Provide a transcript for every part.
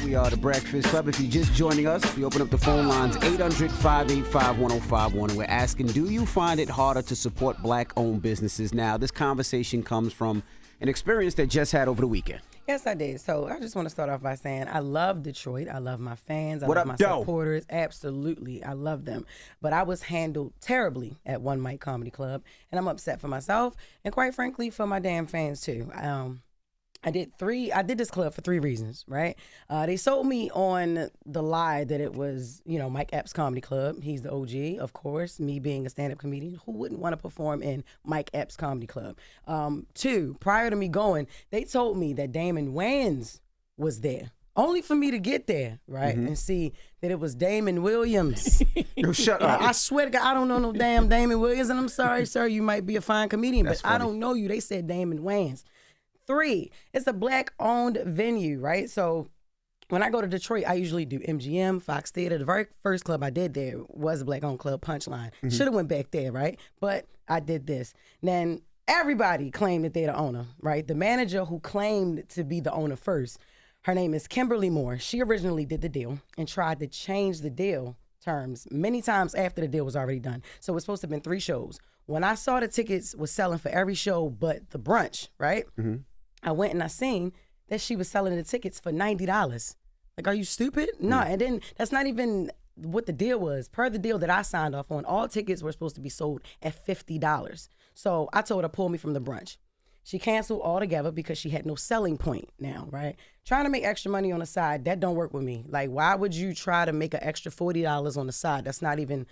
We are The Breakfast Club. If you're just joining us, we open up the phone lines 800-585-1051. And we're asking, do you find it harder to support black-owned businesses? Now, this conversation comes from an experience that Jess had over the weekend. Yes, I did. So I just want to start off by saying I love Detroit. I love my fans. I love my supporters. Absolutely. I love them. But I was handled terribly at One Mic Comedy Club, and I'm upset for myself and, quite frankly, for my damn fans, too. I did this club for 3 reasons, right? They sold me on the lie that it was, Mike Epps Comedy Club. He's the OG, of course. Me being a stand-up comedian, who wouldn't want to perform in Mike Epps Comedy Club? 2, prior to me going, they told me that Damon Wayans was there. Only for me to get there, right, and see that it was Damon Williams. Yo, shut up. I swear to God, I don't know no damn Damon Williams, and I'm sorry, sir, you might be a fine comedian, but I don't know you. They said Damon Wayans. 3, it's a black-owned venue, right? So when I go to Detroit, I usually do MGM, Fox Theater. The very first club I did there was a black-owned club, Punchline. Should have went back there, right? But I did this. Then everybody claimed that they're the owner, right? The manager who claimed to be the owner first, her name is Kimberly Moore. She originally did the deal and tried to change the deal terms many times after the deal was already done. So it was supposed to have been 3 shows. When I saw the tickets was selling for every show but the brunch, right? I went and I seen that she was selling the tickets for $90. Like, are you stupid? No, and then that's not even what the deal was. Per the deal that I signed off on, all tickets were supposed to be sold at $50. So I told her to pull me from the brunch. She canceled altogether because she had no selling point now, right? Trying to make extra money on the side, that don't work with me. Like, why would you try to make an extra $40 on the side? That's not even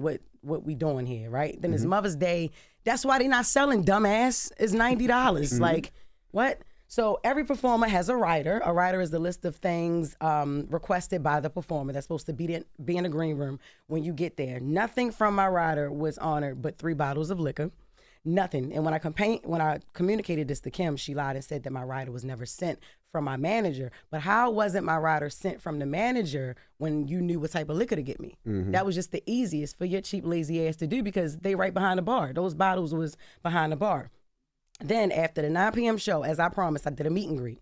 what we doing here, right? Then it's Mother's Day. That's why they not selling, dumbass. It's $90. Like, what? So every performer has a rider. A rider is the list of things requested by the performer that's supposed to be in the green room when you get there. Nothing from my rider was honored but 3 bottles of liquor. Nothing. And when I communicated this to Kim, she lied and said that my rider was never sent from my manager. But how wasn't my rider sent from the manager when you knew what type of liquor to get me? That was just the easiest for your cheap, lazy ass to do because they right behind the bar. Those bottles was behind the bar. Then after the 9 p.m. show, as I promised, I did a meet and greet.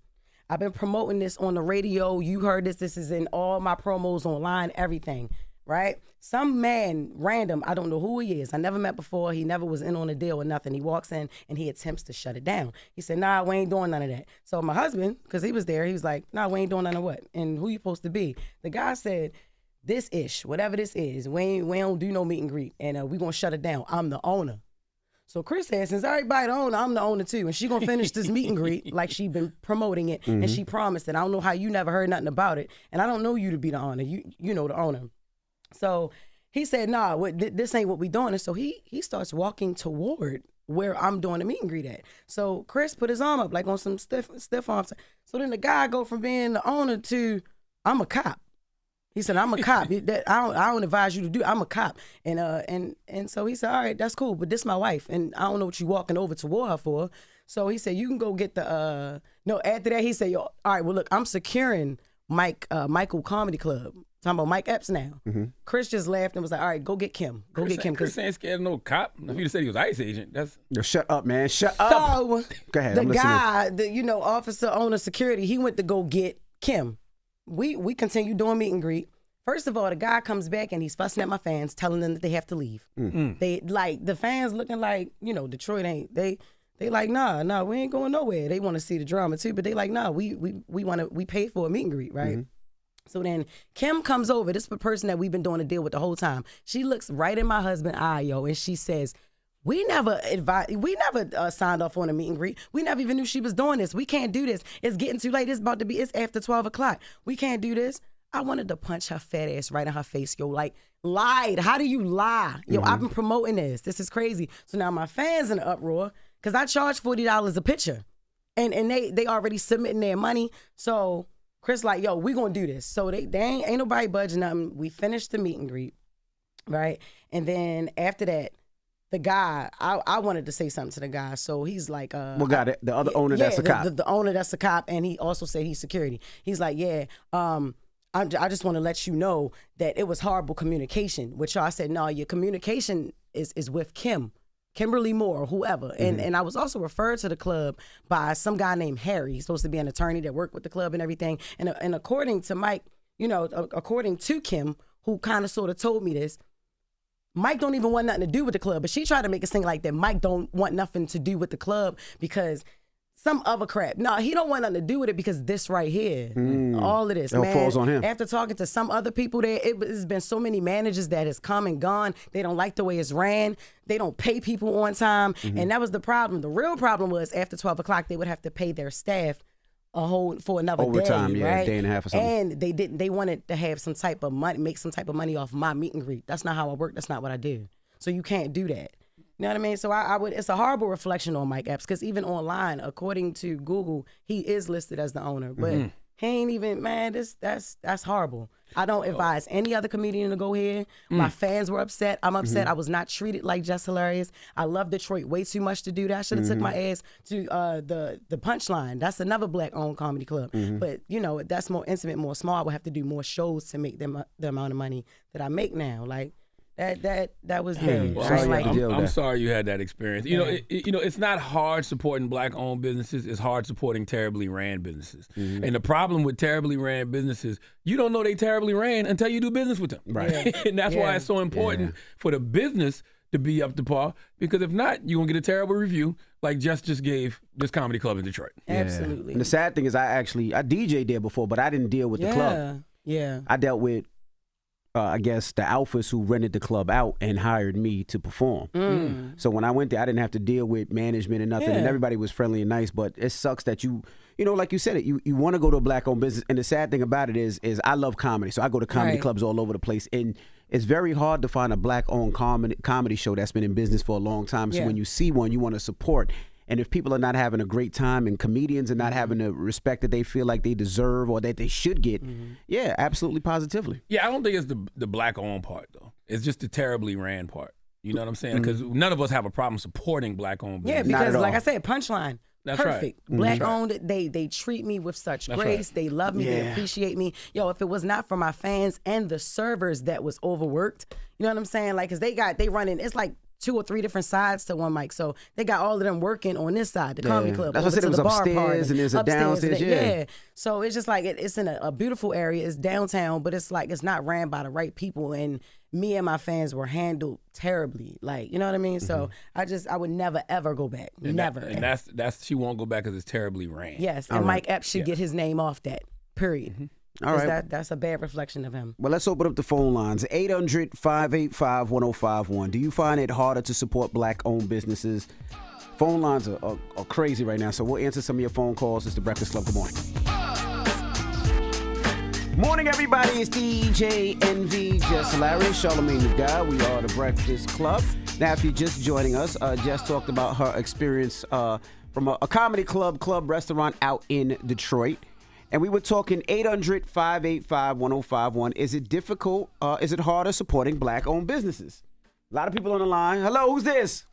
I've been promoting this on the radio. You heard this. This is in all my promos online, everything, right? Some man, random, I don't know who he is. I never met before. He never was in on a deal or nothing. He walks in and he attempts to shut it down. He said, nah, we ain't doing none of that. So my husband, because he was there, he was like, nah, we ain't doing none of what? And who you supposed to be? The guy said, this ish, whatever this is, we don't do no meet and greet. And we going to shut it down. I'm the owner. So Chris said, since everybody the owner, I'm the owner too. And she gonna finish this meet and greet like she been promoting it. And she promised it. I don't know how you never heard nothing about it. And I don't know you to be the owner. You know the owner. So he said, nah, this ain't what we doing. And so he starts walking toward where I'm doing the meet and greet at. So Chris put his arm up like on some stiff arms. So then the guy go from being the owner to, I'm a cop. He said, I'm a cop. I don't advise you to do. I'm a cop. And so he said, all right, that's cool. But this is my wife. And I don't know what you walking over toward her for. So he said, you can go get the, no, after that, he said, yo, all right, well, look, I'm securing Michael Comedy Club. Talking about Mike Epps now. Chris just laughed and was like, all right, go get Kim. Go get Kim. Chris ain't scared of no cop. If you said he was ICE agent, that's... Yo, shut up, man. Shut up. So go ahead, the guy, officer, owner, security, he went to go get Kim. We continue doing meet and greet. First of all, the guy comes back and he's fussing at my fans, telling them that they have to leave. They like the fans looking like, Detroit ain't they like, nah, we ain't going nowhere. They want to see the drama too, but they like, nah, we paid for a meet and greet, right? So then Kim comes over. This is the person that we've been doing a deal with the whole time. She looks right in my husband's eye, and she says, We never signed off on a meet and greet. We never even knew she was doing this. We can't do this. It's getting too late. It's after 12 o'clock. We can't do this. I wanted to punch her fat ass right in her face, like, lied. How do you lie? I've been promoting this. This is crazy. So now my fans in an uproar because I charge $40 a picture. And they already submitting their money. So Chris like, yo, we gonna do this. So they ain't nobody budging nothing. We finished the meet and greet, right? And then after that, the guy, I wanted to say something to the guy. So he's like, what guy? The other owner that's a cop. The owner that's a cop, and he also said he's security. He's like, yeah, I just want to let you know that it was horrible communication. Which I said, no, your communication is with Kim. Kimberly Moore, whoever. And I was also referred to the club by some guy named Harry. He's supposed to be an attorney that worked with the club and everything. And according to Mike, according to Kim, who kind of sort of told me this, Mike don't even want nothing to do with the club. But she tried to make it seem like that Mike don't want nothing to do with the club because some other crap. No, he don't want nothing to do with it because this right here, all of this, man. Falls on him. After talking to some other people there, it's been so many managers that has come and gone. They don't like the way it's ran. They don't pay people on time. And that was the problem. The real problem was after 12 o'clock, they would have to pay their staff for another overtime, day, yeah, right? a day and a half or something. And they didn't. They wanted to have some type of money, make some type of money off my meet and greet. That's not how I work. That's not what I do. So you can't do that. You know what I mean? So I would. It's a horrible reflection on Mike Epps because even online, according to Google, he is listed as the owner, but he ain't even. Man, that's horrible. I don't advise any other comedian to go here. My fans were upset. I'm upset. I was not treated like Jess Hilarious. I love Detroit way too much to do that. I should have took my ass to the Punchline. That's another black-owned comedy club. But that's more intimate, more small. I would have to do more shows to make the amount of money that I make now. Like. That was bad. Well, I'm sorry you had that experience. It's not hard supporting black-owned businesses. It's hard supporting terribly ran businesses. And the problem with terribly ran businesses, you don't know they terribly ran until you do business with them. Right. And that's why it's so important for the business to be up to par. Because if not, you're going to get a terrible review like Jess just gave this comedy club in Detroit. Absolutely. And the sad thing is I DJ'd there before, but I didn't deal with the club. Yeah. I dealt with I guess the alphas who rented the club out and hired me to perform. So when I went there, I didn't have to deal with management and nothing, and everybody was friendly and nice. But it sucks that like you said it, you want to go to a black-owned business, and the sad thing about it is I love comedy, so I go to comedy clubs all over the place, and it's very hard to find a black-owned comedy show that's been in business for a long time. So when you see one, you want to support. And if people are not having a great time and comedians are not having the respect that they feel like they deserve or that they should get, yeah, absolutely, positively. Yeah, I don't think it's the black-owned part, though. It's just the terribly ran part. You know what I'm saying? Because none of us have a problem supporting black-owned business. Yeah, because like I said, Punchline. That's perfect. Right. Black-owned, they treat me with such grace. Right. They love me. They appreciate me. Yo, if it was not for my fans and the servers that was overworked, you know what I'm saying? Like, because they running, it's like 2 or 3 different sides to one mic. So they got all of them working on this side, the comedy club. That's what I said. It was upstairs and there's a downstairs. Yeah. So it's just like it's in a beautiful area. It's downtown, but it's like it's not ran by the right people. And me and my fans were handled terribly. Like, you know what I mean? So I would never ever go back. And never. And that's she won't go back because it's terribly ran. Yes. And Mike Epps should get his name off that. Period. All right. That's a bad reflection of him. Well, let's open up the phone lines. 800-585-1051. Do you find it harder to support black-owned businesses? Phone lines are crazy right now, so we'll answer some of your phone calls. It's the Breakfast Club. Good morning. Morning, everybody. It's DJ NV, Jess Hilarious, Charlamagne the Guy. We are the Breakfast Club. Now, if you're just joining us, Jess talked about her experience from a comedy club restaurant out in Detroit. And we were talking 800-585-1051. Is it difficult? Is it harder supporting black-owned businesses? A lot of people on the line. Hello, who's this?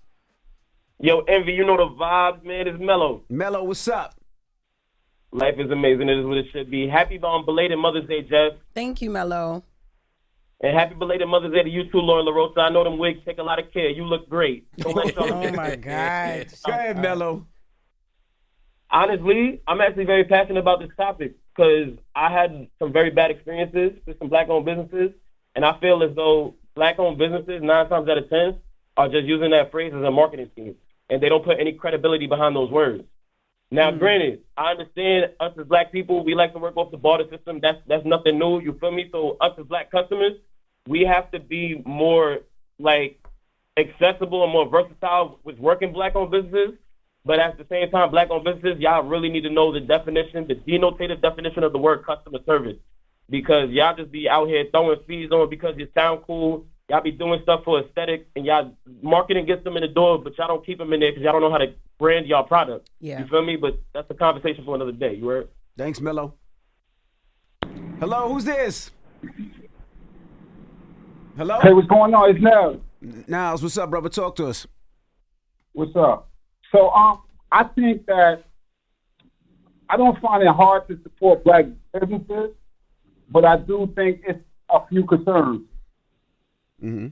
Yo, Envy, you know the vibes, man. It's Mello. Mello, what's up? Life is amazing. It is what it should be. Happy belated Mother's Day, Jess. Thank you, Mello. And happy belated Mother's Day to you too, Lauren LaRosa. I know them wigs take a lot of care. You look great. Don't let oh, my God. Go ahead, Mello. Honestly, I'm actually very passionate about this topic because I had some very bad experiences with some black-owned businesses, and I feel as though black-owned businesses, 9 times out of 10, are just using that phrase as a marketing scheme, and they don't put any credibility behind those words. Now, granted, I understand us as black people, we like to work off the barter system. That's nothing new, you feel me? So us as black customers, we have to be more, like, accessible and more versatile with working black-owned businesses. But at the same time, black-owned businesses, y'all really need to know the definition, the denotative definition of the word customer service. Because y'all just be out here throwing fees on because you sound cool. Y'all be doing stuff for aesthetic, and y'all marketing gets them in the door, but y'all don't keep them in there because y'all don't know how to brand y'all product. Yeah. You feel me? But that's a conversation for another day. You heard? Thanks, Mello. Hello, who's this? Hello? Hey, what's going on? It's Nels. Niles, what's up, brother? Talk to us. What's up? So I think that I don't find it hard to support black businesses, but I do think it's a few concerns. Mm-hmm.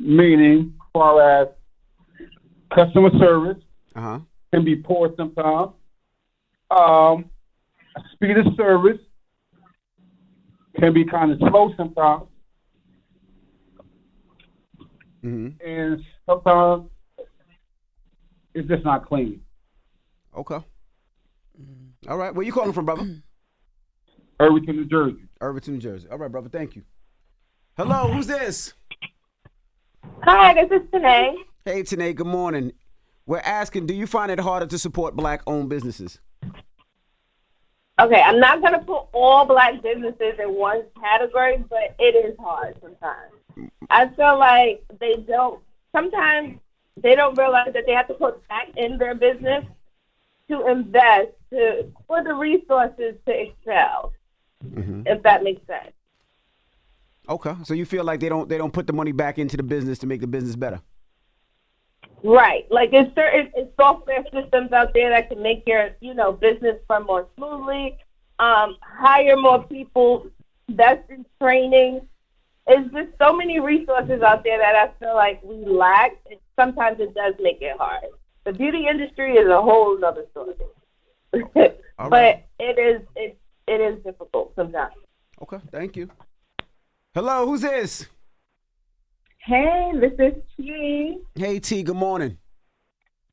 Meaning, far as customer service Uh-huh. can be poor sometimes. Speed of service can be kind of slow sometimes. Mm-hmm. And sometimes it's just not clean. Okay. All right. Where you calling from, brother? Irvington, New Jersey. Irvington, New Jersey. All right, brother. Thank you. Hello, who's this? Hi, this is Tanae. Hey, Tanae, good morning. We're asking, do you find it harder to support black-owned businesses? Okay, I'm not going to put all black businesses in one category, but it is hard sometimes. I feel like sometimes they don't realize that they have to put back in their business to invest for the resources to excel, if that makes sense. Okay, so you feel like they don't put the money back into the business to make the business better? Right. Like it's software systems out there that can make your, business run more smoothly, hire more people, invest in training. It's just so many resources out there that I feel like we lack. And sometimes it does make it hard. The beauty industry is a whole other story. All But right. it is difficult sometimes. Okay, thank you. Hello, who's this? Hey, this is T. Hey, T, good morning.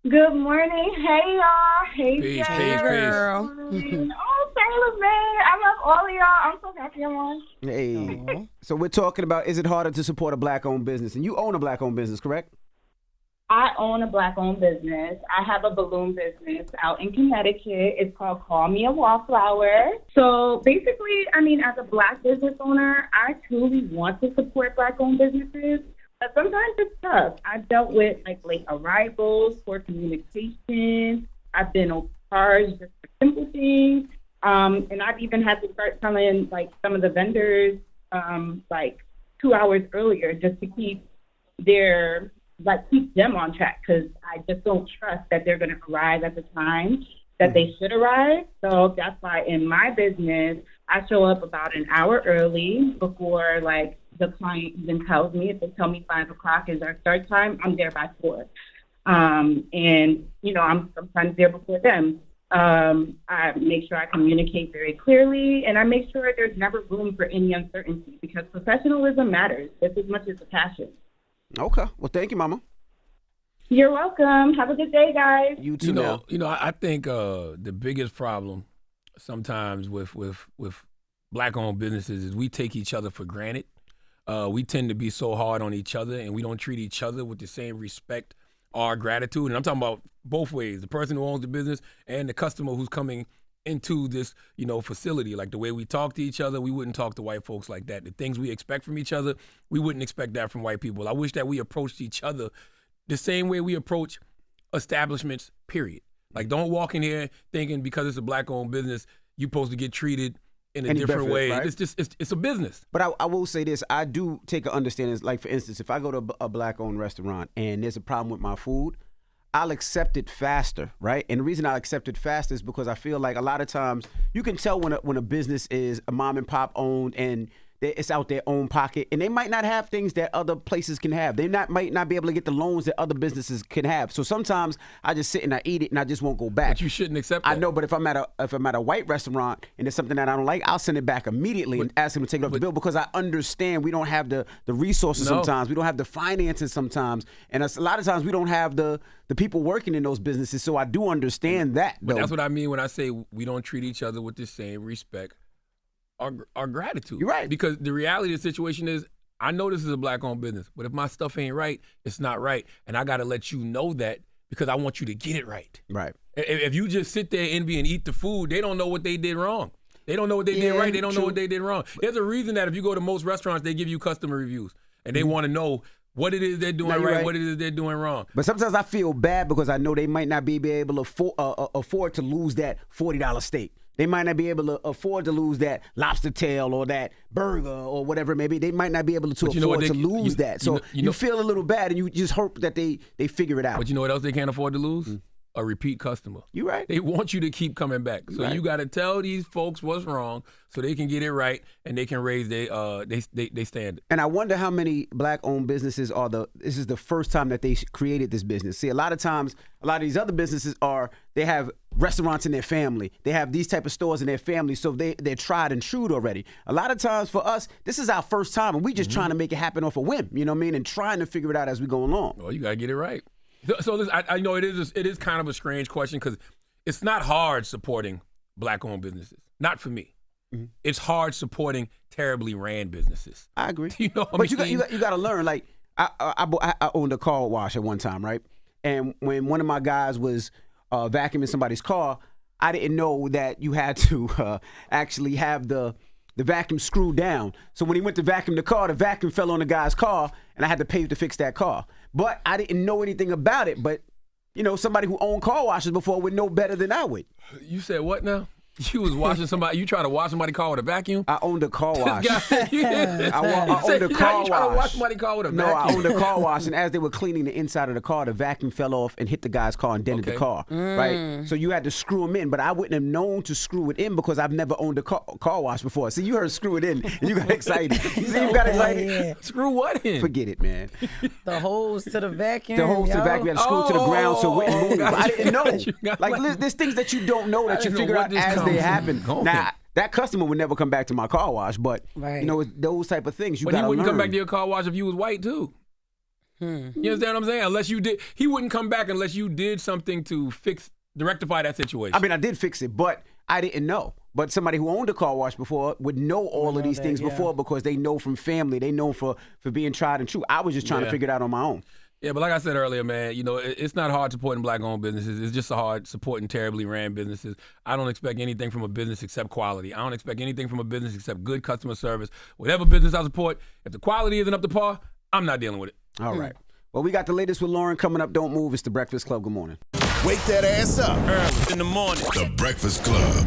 Good morning. Hey, y'all. Hey, Peace, Jess. peace, Girl. Oh, Charlamagne. I love all of y'all. I'm so happy I'm on. Hey. So we're talking about, is it harder to support a black-owned business? And you own a black-owned business, correct? I own a black-owned business. I have a balloon business out in Connecticut. It's called Call Me a Wallflower. So basically, as a black business owner, I truly want to support black-owned businesses. But sometimes it's tough. I've dealt with late arrivals, poor communication. I've been overcharged just for simple things. And I've even had to start telling some of the vendors 2 hours earlier just to keep keep them on track, because I just don't trust that they're going to arrive at the time that they should arrive. So that's why in my business, I show up about an hour early before the client even tells me. If they tell me 5 o'clock is our start time, I'm there by 4. And I'm sometimes there before them. I make sure I communicate very clearly, and I make sure there's never room for any uncertainty, because professionalism matters just as much as the passion. Okay. Well, thank you, Mama. You're welcome. Have a good day, guys. You too, now. I think the biggest problem sometimes with black-owned businesses is we take each other for granted. We tend to be so hard on each other, and we don't treat each other with the same respect or gratitude. And I'm talking about both ways: the person who owns the business and the customer who's coming into this, facility. Like the way we talk to each other, we wouldn't talk to white folks like that. The things we expect from each other, we wouldn't expect that from white people. I wish that we approached each other the same way we approach establishments, period. Like, don't walk in here thinking because it's a black-owned business, you're supposed to get treated in a different way. Right? It's a business. But I will say this. I do take an understanding. Like, for instance, if I go to a black-owned restaurant and there's a problem with my food, I'll accept it faster, right? And the reason I accept it faster is because I feel like a lot of times you can tell when a business is a mom and pop owned and it's out their own pocket, and they might not have things that other places can have. They might not be able to get the loans that other businesses can have. So sometimes I just sit and I eat it and I just won't go back. But you shouldn't accept that. I know, but if I'm at a white restaurant and there's something that I don't like, I'll send it back immediately and ask them to take it off the bill, because I understand we don't have the resources sometimes. We don't have the finances sometimes. And a lot of times we don't have the people working in those businesses. So I do understand that, though. But that's what I mean when I say we don't treat each other with the same respect or gratitude. You're right. Because the reality of the situation is, I know this is a black-owned business, but if my stuff ain't right, it's not right. And I got to let you know that, because I want you to get it right. Right. If you just sit there, envy, and eat the food, they don't know what they did wrong. They don't know what they did right. They don't know what they did wrong. There's a reason that if you go to most restaurants, they give you customer reviews, and they want to know what it is they're doing right, what it is they're doing wrong. But sometimes I feel bad because I know they might not be able to afford to lose that $40 steak. They might not be able to afford to lose that lobster tail or that burger or whatever it may be. They might not be able to afford to lose that. So you feel a little bad, and you just hope that they figure it out. But you know what else they can't afford to lose? a repeat customer. You right. They want you to keep coming back. So you got to tell these folks what's wrong so they can get it right and they can raise their standard. And I wonder how many black-owned businesses this is the first time that they created this business. See, a lot of times, a lot of these other businesses they have restaurants in their family. They have these type of stores in their family, so they're tried and true already. A lot of times for us, this is our first time, and we just trying to make it happen off a whim, you know what I mean, and trying to figure it out as we go along. Well, you got to get it right. So I know it is kind of a strange question because it's not hard supporting black-owned businesses. Not for me. Mm-hmm. It's hard supporting terribly ran businesses. I agree. You know what I mean? You got to learn. Like I owned a car wash at one time, right? And when one of my guys was vacuuming somebody's car, I didn't know that you had to actually have the vacuum screwed down. So when he went to vacuum the vacuum fell on the guy's car, and I had to pay to fix that car. But I didn't know anything about it. But, you know, somebody who owned car washes before would know better than I would. You said what now? You was washing somebody. You try to wash somebody's car with a vacuum? I owned a car wash. I owned a car wash. You trying to wash somebody's car with a vacuum? No, I owned a car wash, and as they were cleaning the inside of the car, the vacuum fell off and hit the guy's car and dented the car. Right? So you had to screw them in, but I wouldn't have known to screw it in because I've never owned a car wash before. See, you heard screw it in, and you got excited. See, you got excited. Yeah. Screw what in? Forget it, man. The hose to the vacuum. The hose to the vacuum, you had to screw it to the ground so it wouldn't move. I didn't know. Like, there's things that you don't know that you figure out as they happen. Now, that customer would never come back to my car wash, but you know, those type of things you got to learn. But he wouldn't come back to your car wash if you was white too. You understand what I'm saying? Unless you did, he wouldn't come back unless you did something to rectify that situation. I mean, I did fix it, but I didn't know. But somebody who owned a car wash before would know all of these things before because they know from family. They know for being tried and true. I was just trying to figure it out on my own. Yeah, but like I said earlier, man, you know, it's not hard supporting black-owned businesses. It's just hard supporting terribly ran businesses. I don't expect anything from a business except quality. I don't expect anything from a business except good customer service. Whatever business I support, if the quality isn't up to par, I'm not dealing with it. All right. Well, we got the latest with Lauren coming up. Don't move. It's The Breakfast Club. Good morning. Wake that ass up Early in the morning. The Breakfast Club.